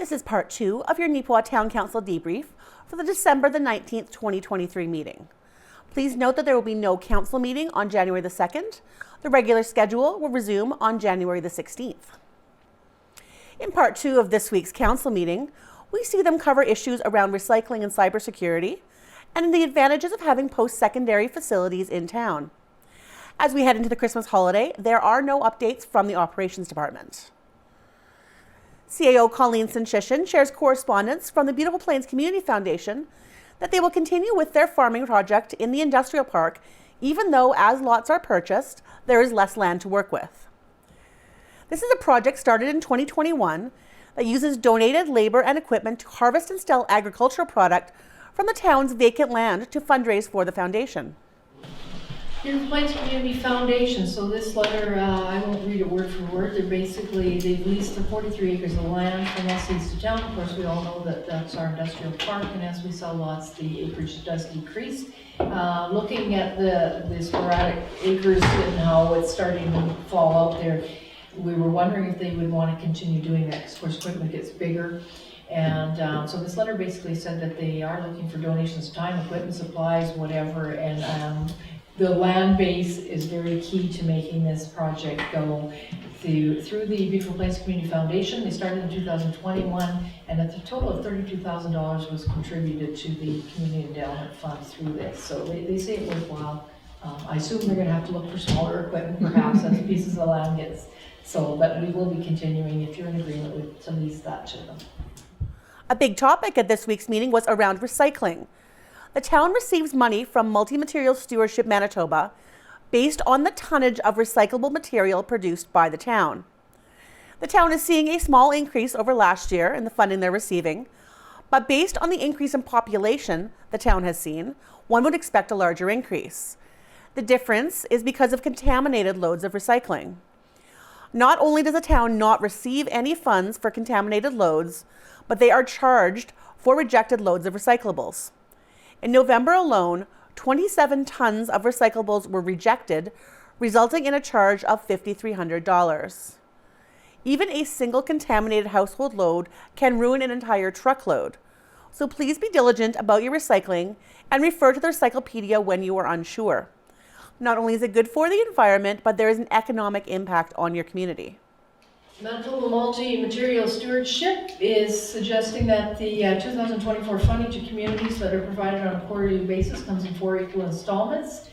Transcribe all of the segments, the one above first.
This is part 2 of your Neepawa Town Council Debrief for the December the 19th, 2023 meeting. Please note that there will be no council meeting on January the 2nd. The regular schedule will resume on January the 16th. In part 2 of this week's council meeting, we see them cover issues around recycling and cybersecurity and the advantages of having post-secondary facilities in town. As we head into the Christmas holiday, there are no updates from the operations department. CAO Colleen Sinchishin shares correspondence from the Beautiful Plains Community Foundation that they will continue with their farming project in the industrial park, even though as lots are purchased, there is less land to work with. This is a project started in 2021 that uses donated labor and equipment to harvest and sell agricultural product from the town's vacant land to fundraise for the foundation. Beautiful Plains Community Foundation. So this letter, I won't read it word for word. they've leased the 43 acres of land from us east of town. Of course, we all know that that's our industrial park, and as we sell lots, the acreage does decrease. Looking at the sporadic acres and how it's starting to fall out there, we were wondering if they would want to continue doing that, because of course equipment gets bigger. And so this letter basically said that they are looking for donations of time, equipment, supplies, whatever, and the land base is very key to making this project go through the Beautiful Plains Community Foundation. They started in 2021, and a total of $32,000 was contributed to the Community Endowment Fund through this. So they say it worthwhile. I assume they're going to have to look for smaller equipment, perhaps, as pieces of land gets sold, but we will be continuing if you're in agreement with to lease that to them. A big topic at this week's meeting was around recycling. The town receives money from Multi-Material Stewardship Manitoba based on the tonnage of recyclable material produced by the town. The town is seeing a small increase over last year in the funding they're receiving, but based on the increase in population the town has seen, one would expect a larger increase. The difference is because of contaminated loads of recycling. Not only does the town not receive any funds for contaminated loads, but they are charged for rejected loads of recyclables. In November alone, 27 tons of recyclables were rejected, resulting in a charge of $5,300. Even a single contaminated household load can ruin an entire truckload. So please be diligent about your recycling and refer to the Recyclopedia when you are unsure. Not only is it good for the environment, but there is an economic impact on your community. Manitoba Multi-Material Stewardship is suggesting that the 2024 funding to communities that are provided on a quarterly basis comes in 4 equal installments.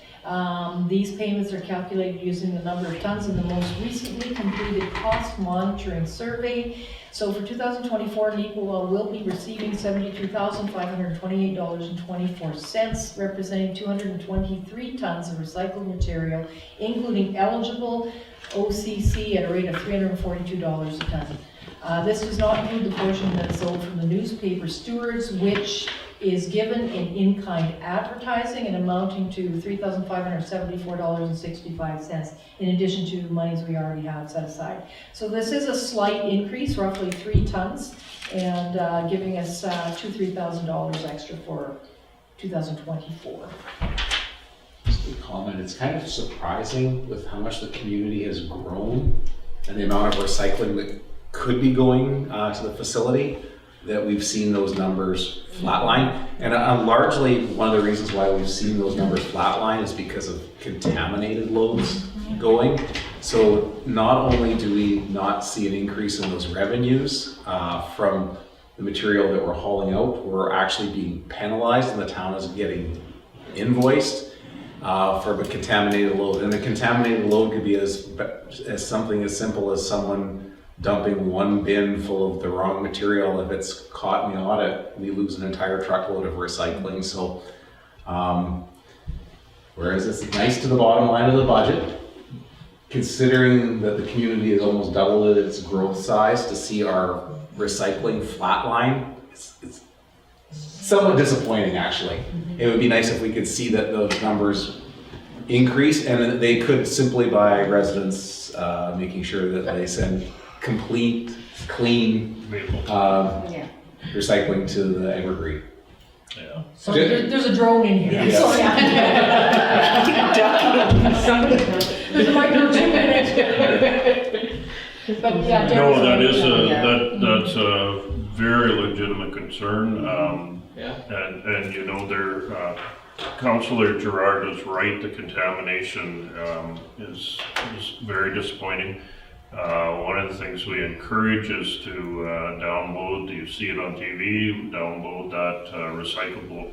These payments are calculated using the number of tons in the most recently completed cost monitoring survey. So for 2024, Neepawa will be receiving $72,528.24, representing 223 tons of recycled material, including eligible OCC at a rate of $342 a ton. This does not include the portion that is sold from the newspaper stewards, which is given in-kind advertising and amounting to $3,574.65, in addition to monies we already have set aside. So this is a slight increase, roughly 3 tons, and giving us $2,000-3,000 extra for 2024. Just a comment, it's kind of surprising with how much the community has grown and the amount of recycling that could be going to the facility, that we've seen those numbers flatline. And largely one of the reasons why we've seen those numbers flatline is because of contaminated loads going. So not only do we not see an increase in those revenues from the material that we're hauling out, we're actually being penalized, and the town is getting invoiced for the contaminated load. And the contaminated load could be as something as simple as someone dumping 1 bin full of the wrong material. If it's caught in the audit, we lose an entire truckload of recycling. So whereas it's nice to the bottom line of the budget, considering that the community has almost doubled its growth size, to see our recycling flatline, it's somewhat disappointing, actually. It would be nice if we could see that those numbers increase, and they could simply by residents making sure that they send complete, clean recycling to the Evergreen. Yeah. So there's a drone in here. Yeah. Sorry. There's a micro 2 minutes. But yeah, No, that's a very legitimate concern. Yeah. And you know, their Councillor Gerard is right. The contamination is very disappointing. One of the things we encourage is to download. You see it on TV. Download that recyclable.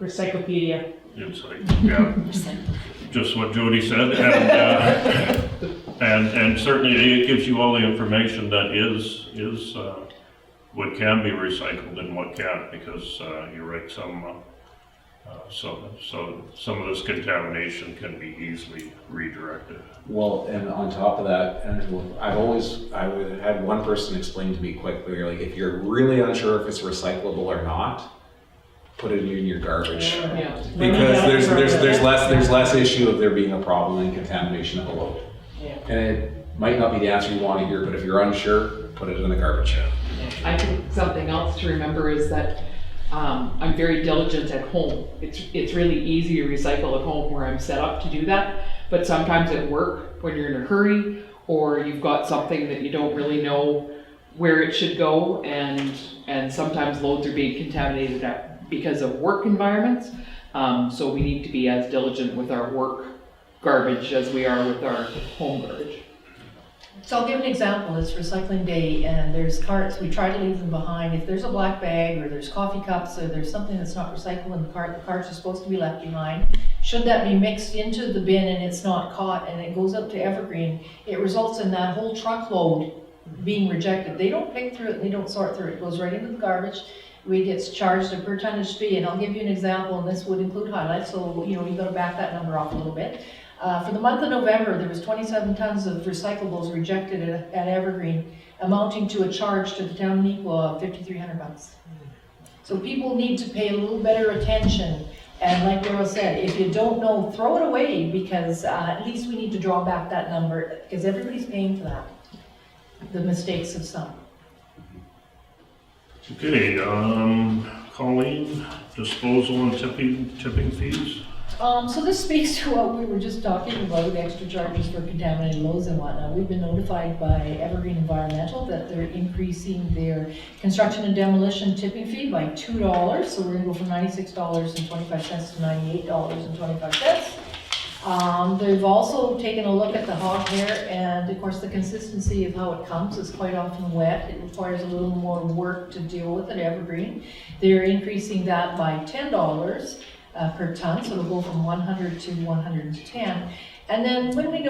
Recyclopedia. It's like, yeah, just what Jody said, and certainly it gives you all the information that is what can be recycled and what can't, because you're right, so some of this contamination can be easily redirected. Well, and on top of that, and I would had one person explain to me quite clearly, like, if you're really unsure if it's recyclable or not, put it in your garbage. Yeah. Because there's less issue of there being a problem and contamination below. Yeah. And it might not be the answer you want to hear, but if you're unsure, put it in the garbage. I think something else to remember is that I'm very diligent at home. It's really easy to recycle at home where I'm set up to do that, but sometimes at work, when you're in a hurry or you've got something that you don't really know where it should go, and sometimes loads are being contaminated because of work environments. So we need to be as diligent with our work garbage as we are with our home garbage. So I'll give an example. It's recycling day and there's carts, we try to leave them behind. If there's a black bag or there's coffee cups or there's something that's not recycled in the carts are supposed to be left behind. Should that be mixed into the bin and it's not caught and it goes up to Evergreen, it results in that whole truckload being rejected. They don't pick through it, and they don't sort through it. It goes right into the garbage. We get charged a per tonnage fee, and I'll give you an example, and this would include highlights, so you know, you've got to back that number off a little bit. For the month of November, there was 27 tons of recyclables rejected at Evergreen, amounting to a charge to the town of Neepawa of $5,300. So people need to pay a little better attention, and like Daryl said, if you don't know, throw it away, because at least we need to draw back that number, because everybody's paying for that, the mistakes of some. Okay, Colleen, disposal and tipping fees. So this speaks to what we were just talking about, extra charges for contaminated loads and whatnot. We've been notified by Evergreen Environmental that they're increasing their construction and demolition tipping fee by $2. So we're gonna go from $96.25 to $98.25. They've also taken a look at the hog hair, and of course the consistency of how it comes is quite often wet. It requires a little more work to deal with at Evergreen. They're increasing that by $10 per ton, so it'll go from 100 to 110. And then when we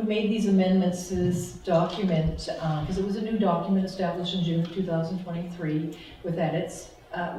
made these amendments to this document, because it was a new document established in June of 2023 with edits,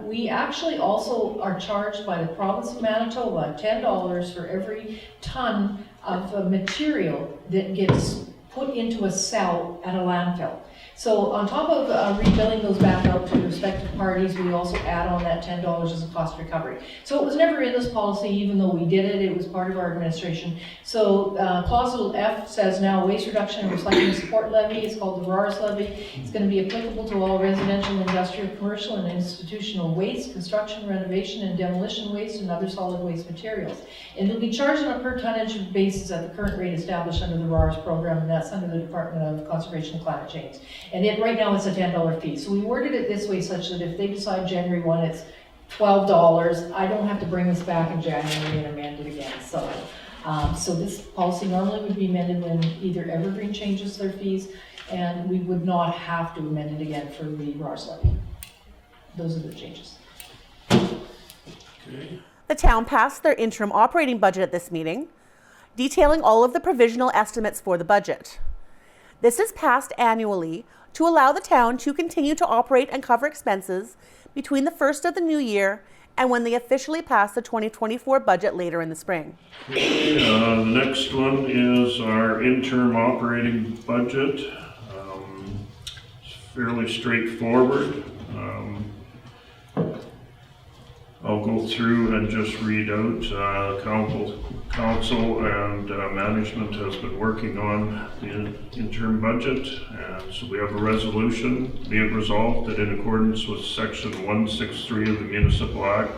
we actually also are charged by the province of Manitoba $10 for every ton of material that gets put into a cell at a landfill. So on top of rebilling those back out to respective parties, we also add on that $10 as a cost recovery. So it was never in this policy, even though we did it. It was part of our administration. So clause F says now waste reduction and recycling support levy. It's called the RARS levy. It's going to be applicable to all residential, industrial, commercial, and institutional waste, construction, renovation, and demolition waste, and other solid waste materials. And it'll be charged on a per tonnage basis at the current rate established under the RARS program, and that's under the Department of Conservation and Climate Change. And right now it's a $10 fee. So we worded it this way such that if they decide January 1 it's $12, I don't have to bring this back in January and amend it again. So, so this policy normally would be amended when either Evergreen changes their fees, and we would not have to amend it again for the RARS levy. Those are the changes. Okay. The town passed their interim operating budget at this meeting, detailing all of the provisional estimates for the budget. This is passed annually to allow the town to continue to operate and cover expenses between the first of the new year and when they officially pass the 2024 budget later in the spring. Okay, the next one is our interim operating budget. It's fairly straightforward. I'll go through and just read out. Council and management has been working on the interim budget, and so we have a resolution. Be it resolved that in accordance with section 163 of the Municipal Act,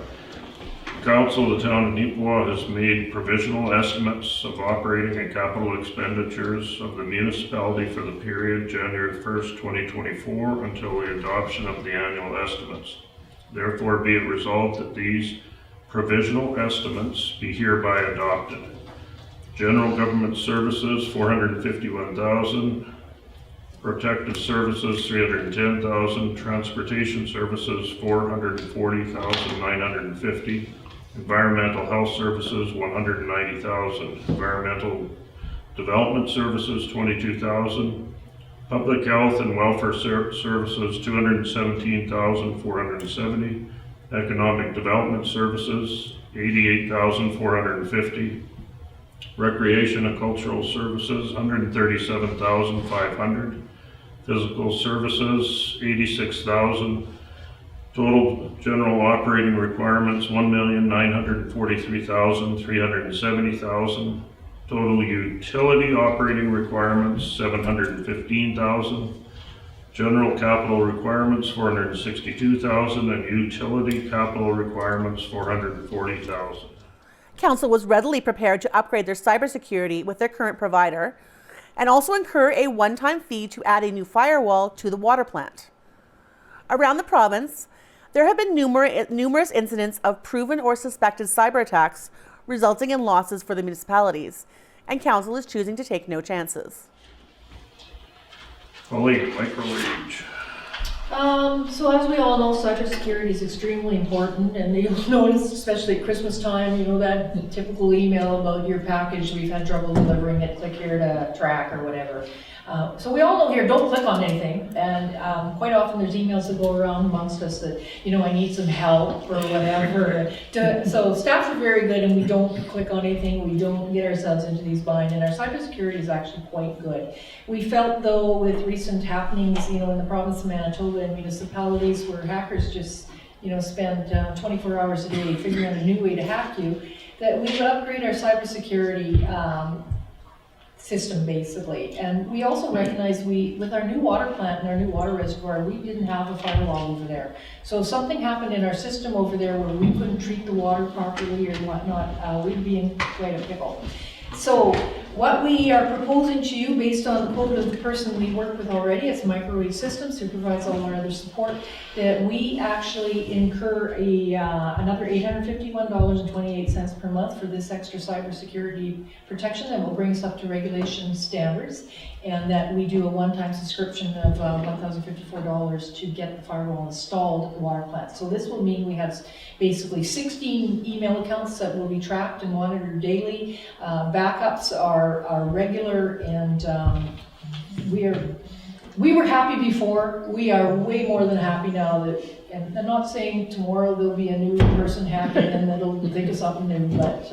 Council of the Town of Neepawa has made provisional estimates of operating and capital expenditures of the municipality for the period January 1st, 2024 until the adoption of the annual estimates. Therefore, be it resolved that these provisional estimates be hereby adopted. General Government Services, $451,000. Protective Services, $310,000. Transportation Services, $440,950. Environmental Health Services, $190,000. Environmental Development Services, $22,000. Public Health and Welfare Services, $217,470. Economic Development Services, $88,450. Recreation and Cultural Services, $137,500. Physical Services, $86,000. Total general operating requirements, $1,943,370,000. Total utility operating requirements, $715,000. General capital requirements, $462,000, and utility capital requirements, $440,000. Council was readily prepared to upgrade their cybersecurity with their current provider and also incur a one-time fee to add a new firewall to the water plant. Around the province, there have been numerous incidents of proven or suspected cyber attacks resulting in losses for the municipalities, and Council is choosing to take no chances. Colleen, microreach. So as we all know, cybersecurity is extremely important, and you'll notice, especially at Christmas time, you know, that typical email about your package, we've had trouble delivering it, click here to track or whatever. So we all know here, don't click on anything, and quite often there's emails that go around amongst us that, you know, I need some help or whatever. So staff are very good, and we don't click on anything, we don't get ourselves into these binds, and our cybersecurity is actually quite good. We felt though with recent happenings, you know, in the province of Manitoba and municipalities where hackers just, you know, spend 24 hours a day figuring out a new way to hack you, that we would upgrade our cybersecurity system basically. And we also recognize with our new water plant and our new water reservoir, we didn't have a firewall over there. So if something happened in our system over there where we couldn't treat the water properly or whatnot, we'd be in quite a pickle. So what we are proposing to you, based on the quote of the person we work with already, it's Microwave Systems, who provides all our other support, that we actually incur another $851.28 per month for this extra cybersecurity protection that will bring us up to regulation standards, and that we do a one-time subscription of $1,054 to get the firewall installed at the water plant. So this will mean we have basically 16 email accounts that will be tracked and monitored daily. Backups are regular, and we were happy before. We are way more than happy now. And I'm not saying tomorrow there'll be a new person hacking and that'll think of something new, but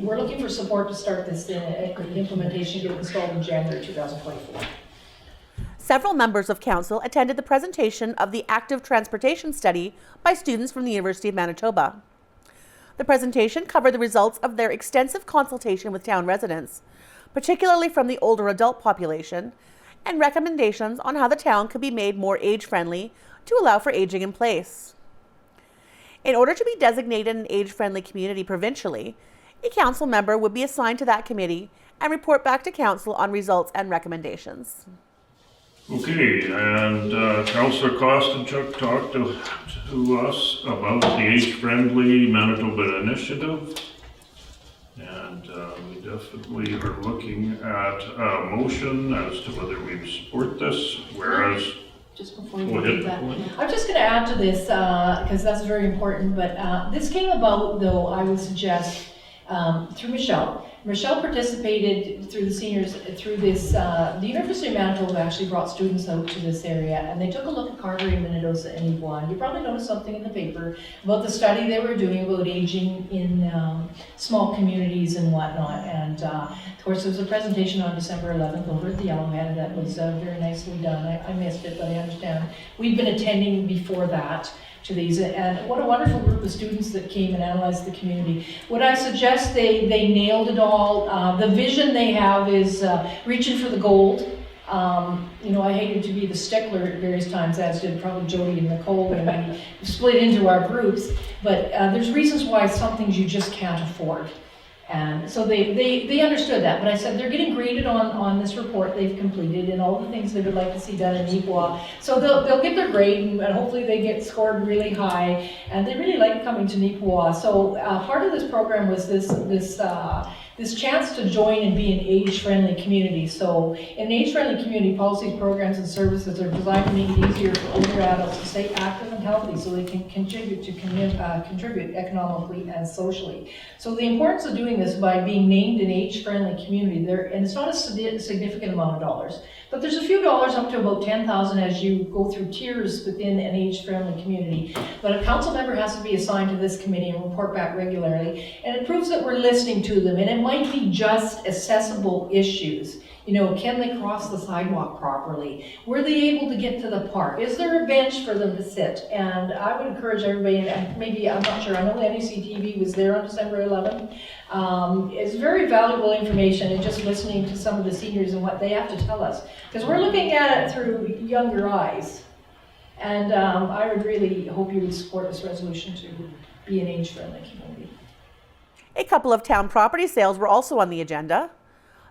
we're looking for support to start this implementation, get installed in January 2024. Several members of Council attended the presentation of the Active Transportation Study by students from the University of Manitoba. The presentation covered the results of their extensive consultation with town residents, particularly from the older adult population, and recommendations on how the town could be made more age-friendly to allow for aging in place. In order to be designated an age-friendly community provincially, a council member would be assigned to that committee and report back to council on results and recommendations. Okay, and Councillor Kostenchuk talked to us about the age-friendly Manitoba initiative, and we definitely are looking at a motion as to whether we support this, whereas... Just before we do that, I'm just going to add to this, because that's very important, but this came about, though, I would suggest, through Michelle. Michelle participated through the seniors, through this, the University of Manitoba actually brought students out to this area, and they took a look at Carteret, Minnedosa, and Yvonne. You probably noticed something in the paper about the study they were doing about aging in small communities and whatnot. And of course, there was a presentation on December 11th over at the Yellowhead that was very nicely done. I missed it, but I understand. We've been attending before that to these, and what a wonderful group of students that came and analyzed the community. What I suggest, they nailed it all. The vision they have is reaching for the gold. You know, I hated to be the stickler at various times, as did probably Jody and Nicole, and we split into our groups. But there's reasons why some things you just can't afford. And so they understood that, but I said they're getting graded on this report they've completed and all the things they would like to see done in Neepawa. So they'll get their grade and hopefully they get scored really high, and they really like coming to Neepawa. So part of this program was this chance to join and be an age-friendly community. So in an age-friendly community, policies, programs, and services are designed to make it easier for older adults to stay active and healthy so they can contribute economically and socially. So the importance of doing this by being named an age-friendly community there, and it's not a significant amount of dollars, but there's a few dollars up to about $10,000 as you go through tiers within an age-friendly community. But a council member has to be assigned to this committee and report back regularly, and it proves that we're listening to them. And it might be just accessible issues. You know, can they cross the sidewalk properly? Were they able to get to the park? Is there a bench for them to sit? And I would encourage everybody, and maybe, I'm not sure, I know the NECTV was there on December 11th. It's very valuable information, and just listening to some of the seniors and what they have to tell us. Because we're looking at it through younger eyes. And I would really hope you would support this resolution to be an age-friendly community. A couple of town property sales were also on the agenda.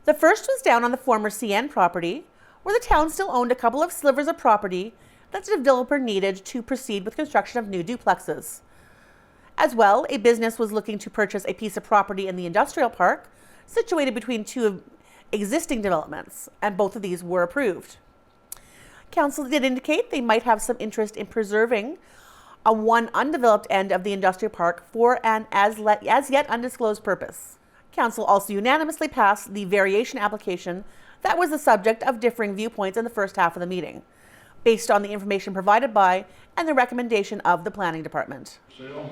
The first was down on the former CN property, where the town still owned a couple of slivers of property that the developer needed to proceed with construction of new duplexes. As well, a business was looking to purchase a piece of property in the industrial park, situated between two existing developments, and both of these were approved. Council did indicate they might have some interest in preserving a one undeveloped end of the industrial park for an as yet undisclosed purpose. Council also unanimously passed the variation application that was the subject of differing viewpoints in the first half of the meeting, based on the information provided by and the recommendation of the planning department. So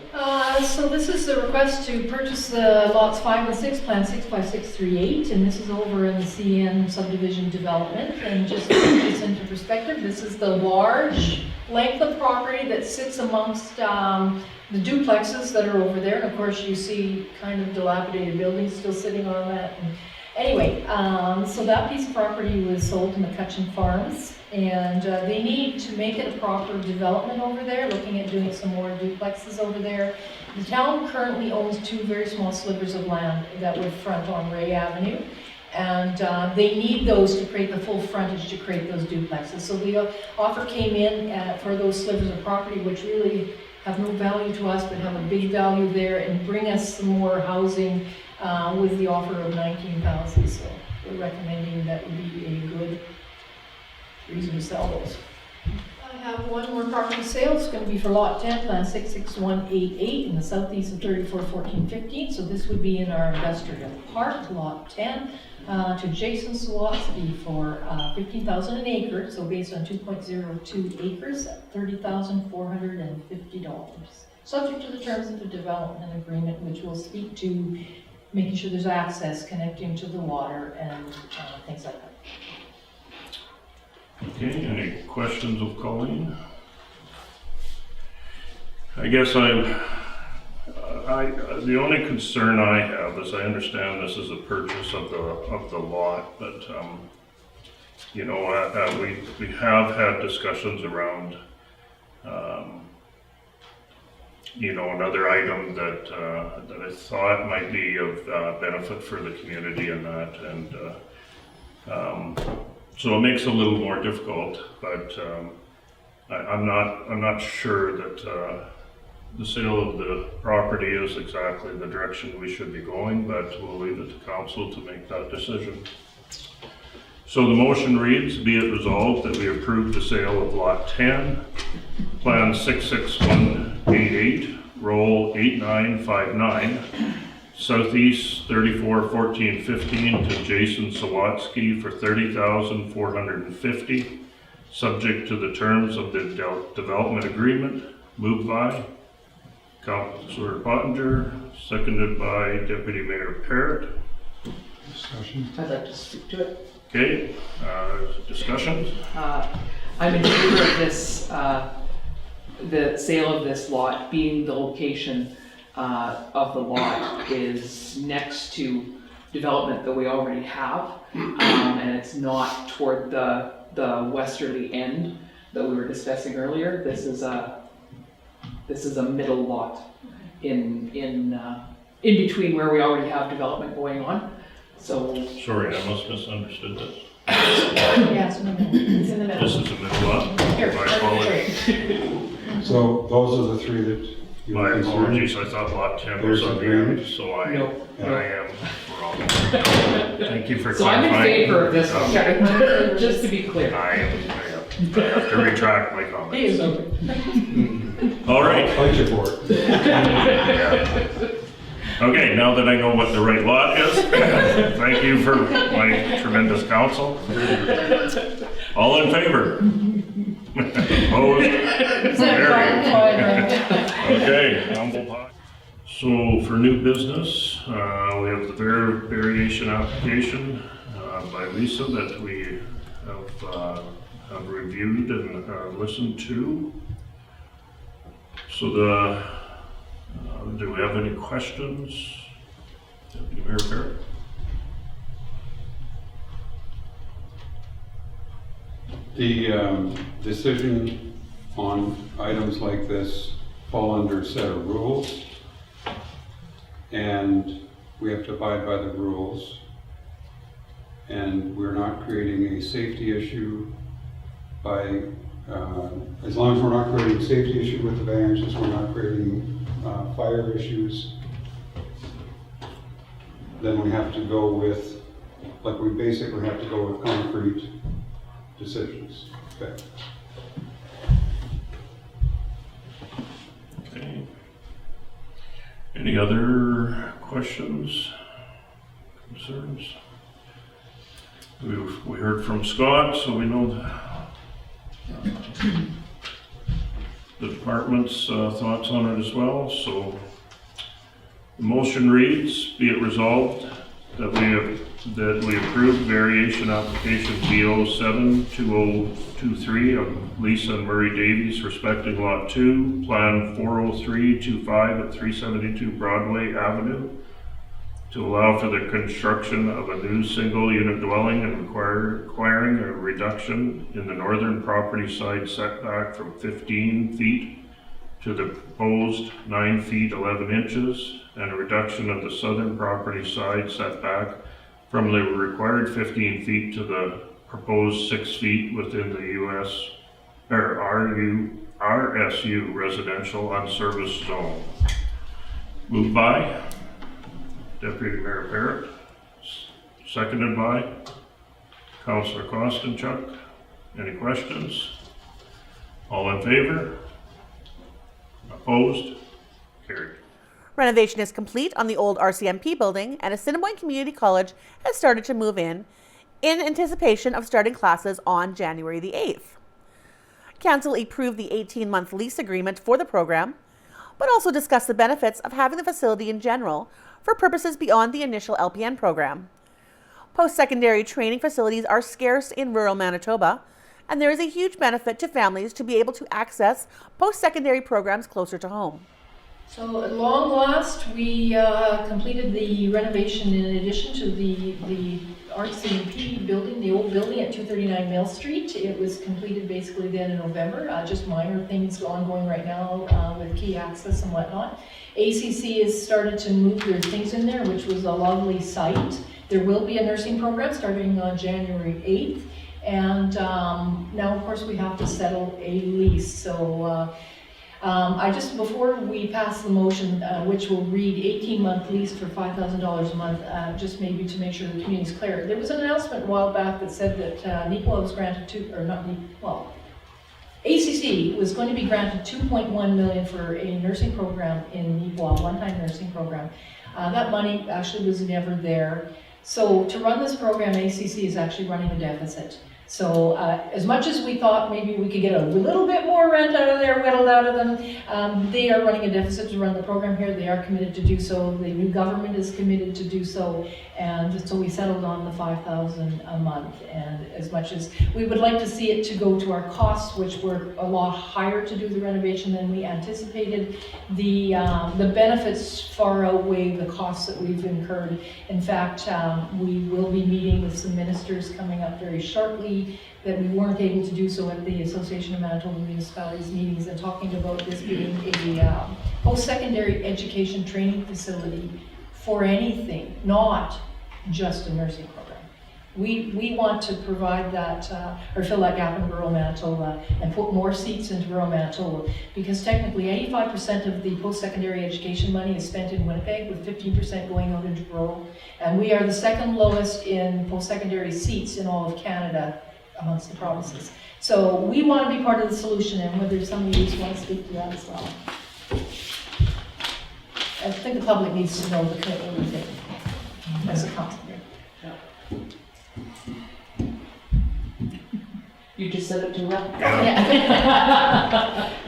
this is the request to purchase the lots 5 and 6, plan 65638, and this is over in the CN subdivision development. And just to put this into perspective, this is the large length of property that sits amongst the duplexes that are over there. And of course you see kind of dilapidated buildings still sitting on that. And anyway, so that piece of property was sold to McCutcheon Farms, and they need to make it a proper development over there, looking at doing some more duplexes over there. The town currently owns 2 very small slivers of land that would front on Ray Avenue, and they need those to create the full frontage to create those duplexes. So the offer came in for those slivers of property, which really have no value to us, but have a big value there, and bring us some more housing with the offer of $19,000. So we're recommending that would be a good reason to sell those. I have one more property sale. It's going to be for lot 10, plan 66188 in the southeast of 341415. So this would be in our industrial park, lot 10, to Jason Swatsky for $15,000 an acre. So based on 2.02 acres, $30,450. Subject to the terms of the development agreement, which will speak to making sure there's access connecting to the water and things like that. Okay, any questions of Colleen? I guess the only concern I have is I understand this is a purchase of the lot, but you know, we have had discussions around you know, another item that I thought might be of benefit for the community in that, and so it makes it a little more difficult, but I'm not sure that the sale of the property is exactly the direction we should be going, but we'll leave it to council to make that decision. So the motion reads, be it resolved that we approve the sale of lot 10, plan 66188, roll 8959, southeast 341415 to Jason Sawatsky for $30,450, subject to the terms of the development agreement. Moved by Councillor Pottinger, seconded by Deputy Mayor Parrott. Discussion? I'd like to speak to it. Okay, discussion? I'm in favor of this, the sale of this lot, being the location of the lot is next to development that we already have, and it's not toward the westerly end that we were discussing earlier. This is a middle lot in between where we already have development going on. So Sorry, I must have misunderstood this. Yeah, it's in the middle. It's in the middle. This is a middle lot. Here, My let me apologies. show you. So those are the three that you My were considering? apologies, I thought lot 10 was There's on the the end, drainage. so I No. am wrong. Thank you for So I'm clarifying. in favor of this one, Okay. just to be clear. I have to retract my He comments. is over. All right. Fight you for it. Yeah. Okay, now that I know what the right lot is, thank you for my tremendous counsel. All in favor? Opposed? Carried. Okay, humble pie. So for new business, we have the variation application by Lisa that we have reviewed and listened to. So do we have any questions? Deputy Mayor Parrott? The decision on items like this fall under a set of rules, and we have to abide by the rules. And we're not creating a safety issue by, as long as we're not creating a safety issue with the variances, we're not creating fire issues, then we have to go with, like we basically have to go with concrete decisions. Okay. Okay. Any other questions, concerns? We heard from Scott, so we know the department's thoughts on it as well. So the motion reads, be it resolved that we approve variation application B072023 of Lisa and Murray Davies respecting Lot 2, Plan 40325 at 372 Broadway Avenue to allow for the construction of a new single-unit dwelling and requiring a reduction in the northern property side setback from 15 feet to the proposed 9 feet 11 inches, and a reduction of the southern property side setback from the required 15 feet to the proposed 6 feet within the RSU residential unserviced zone. Moved by Deputy Mayor Parrott, seconded by Councillor Kostenchuk. Any questions? All in favor? Opposed? Carried. Renovation is complete on the old RCMP building, and Assiniboine Community College has started to move in anticipation of starting classes on January the 8th. Council approved the 18-month lease agreement for the program, but also discussed the benefits of having the facility in general for purposes beyond the initial LPN program. Post-secondary training facilities are scarce in rural Manitoba, and there is a huge benefit to families to be able to access post-secondary programs closer to home. So at long last, we completed the renovation in addition to the RCMP building, the old building at 239 Mill Street. It was completed basically then in November, just minor things ongoing right now with key access and whatnot. ACC has started to move their things in there, which was a lovely site. There will be a nursing program starting on January 8th. And now, of course, we have to settle a lease. So before we pass the motion, which will read 18-month lease for $5,000 a month, just maybe to make sure the community's clear. There was an announcement a while back that said that Neepawa was granted ACC was going to be granted $2.1 million for a nursing program in Neepawa, one-time nursing program. That money actually was never there. So to run this program, ACC is actually running a deficit. So as much as we thought maybe we could get a little bit more rent out of there, whittled out of them, they are running a deficit to run the program here. They are committed to do so. The new government is committed to do so. And so we settled on the $5,000 a month. And as much as we would like to see it to go to our costs, which were a lot higher to do the renovation than we anticipated, the benefits far outweigh the costs that we've incurred. In fact, we will be meeting with some ministers coming up very shortly that we weren't able to do so at the Association of Manitoba Municipalities meetings, and talking about this being a post-secondary education training facility for anything, not just a nursing program. We want to provide that, or fill that gap in rural Manitoba and put more seats into rural Manitoba, because technically 85% of the post-secondary education money is spent in Winnipeg, with 15% going out into rural. And we are the second lowest in post-secondary seats in all of Canada amongst the provinces. So we want to be part of the solution, and whether somebody else wants to speak to that as well. I think the public needs to know the commitment we're taking as a council. You just said it too well.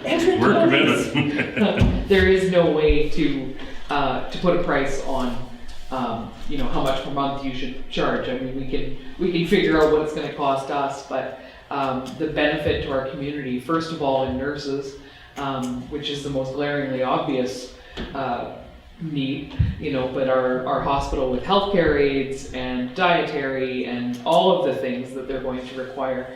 We're committed. There is no way to put a price on, how much per month you should charge. I mean, we can figure out what it's going to cost us, but the benefit to our community, first of all, in nurses, which is the most glaringly obvious need, but our hospital with healthcare aides and dietary and all of the things that they're going to require.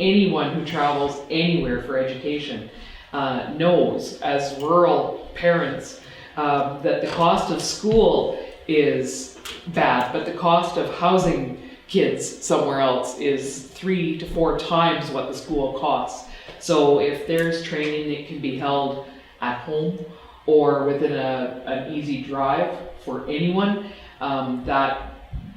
Anyone who travels anywhere for education knows, as rural parents, that the cost of school is bad, but the cost of housing kids somewhere else is 3 to 4 times what the school costs. So if there's training that can be held at home or within an easy drive for anyone, that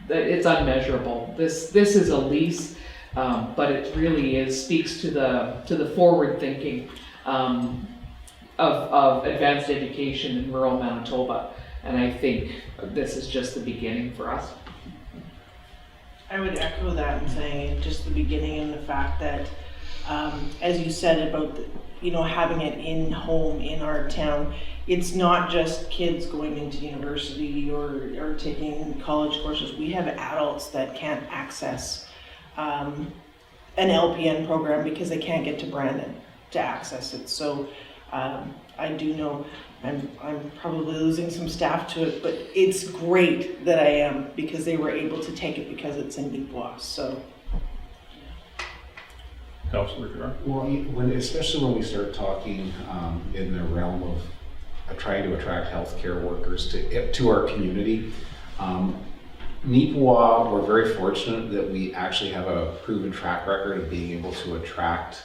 it's unmeasurable. This is a lease, but it really speaks to the forward thinking of advanced education in rural Manitoba, and I think this is just the beginning for us. I would echo that in saying just the beginning, and the fact that, as you said about having it in home in our town, it's not just kids going into university or taking college courses. We have adults that can't access an LPN program because they can't get to Brandon to access it. So I do know I'm probably losing some staff to it, but it's great that I am, because they were able to take it because it's in Neepawa. So. Councilor Gerard? Well, especially when we start talking in the realm of trying to attract healthcare workers to our community, Neepawa, we're very fortunate that we actually have a proven track record of being able to attract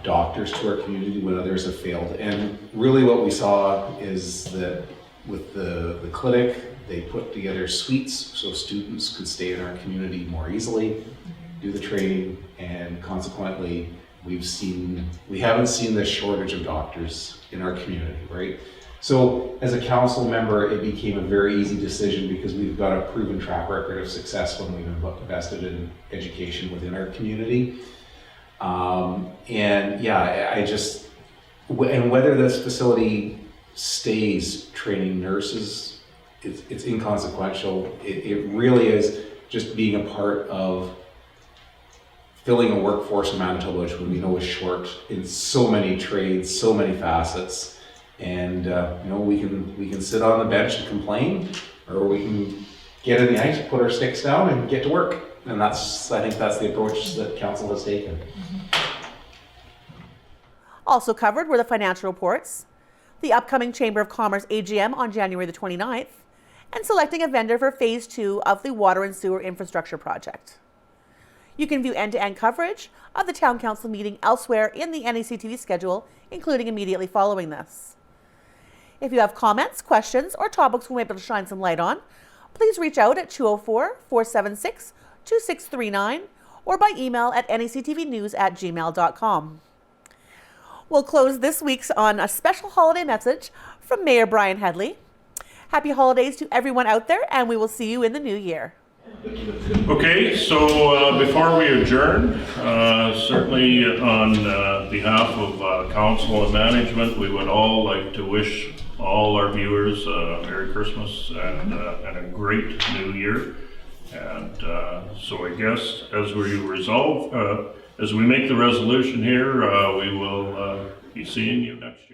doctors to our community when others have failed. And really what we saw is that with the clinic, they put together suites so students could stay in our community more easily, do the training, and consequently we haven't seen this shortage of doctors in our community, right? So as a council member, it became a very easy decision because we've got a proven track record of success when we've invested in education within our community. And whether this facility stays training nurses, it's inconsequential. It really is just being a part of filling a workforce in Manitoba, which we know is short in so many trades, so many facets. And we can sit on the bench and complain, or we can get in the ice, put our sticks down, and get to work. And I think that's the approach that council has taken. Also covered were the financial reports, the upcoming Chamber of Commerce AGM on January the 29th, and selecting a vendor for Phase 2 of the Water and Sewer Infrastructure Project. You can view end-to-end coverage of the Town Council meeting elsewhere in the NECTV schedule, including immediately following this. If you have comments, questions, or topics we might be able to shine some light on, please reach out at 204-476-2639 or by email at nectvnews@gmail.com. We'll close this week's on a special holiday message from Mayor Brian Headley. Happy holidays to everyone out there, and we will see you in the new year. Okay, so before we adjourn, certainly on behalf of council and management, we would all like to wish all our viewers Merry Christmas and a great New Year. And so I guess as we resolve, as we make the resolution here, we will be seeing you next year.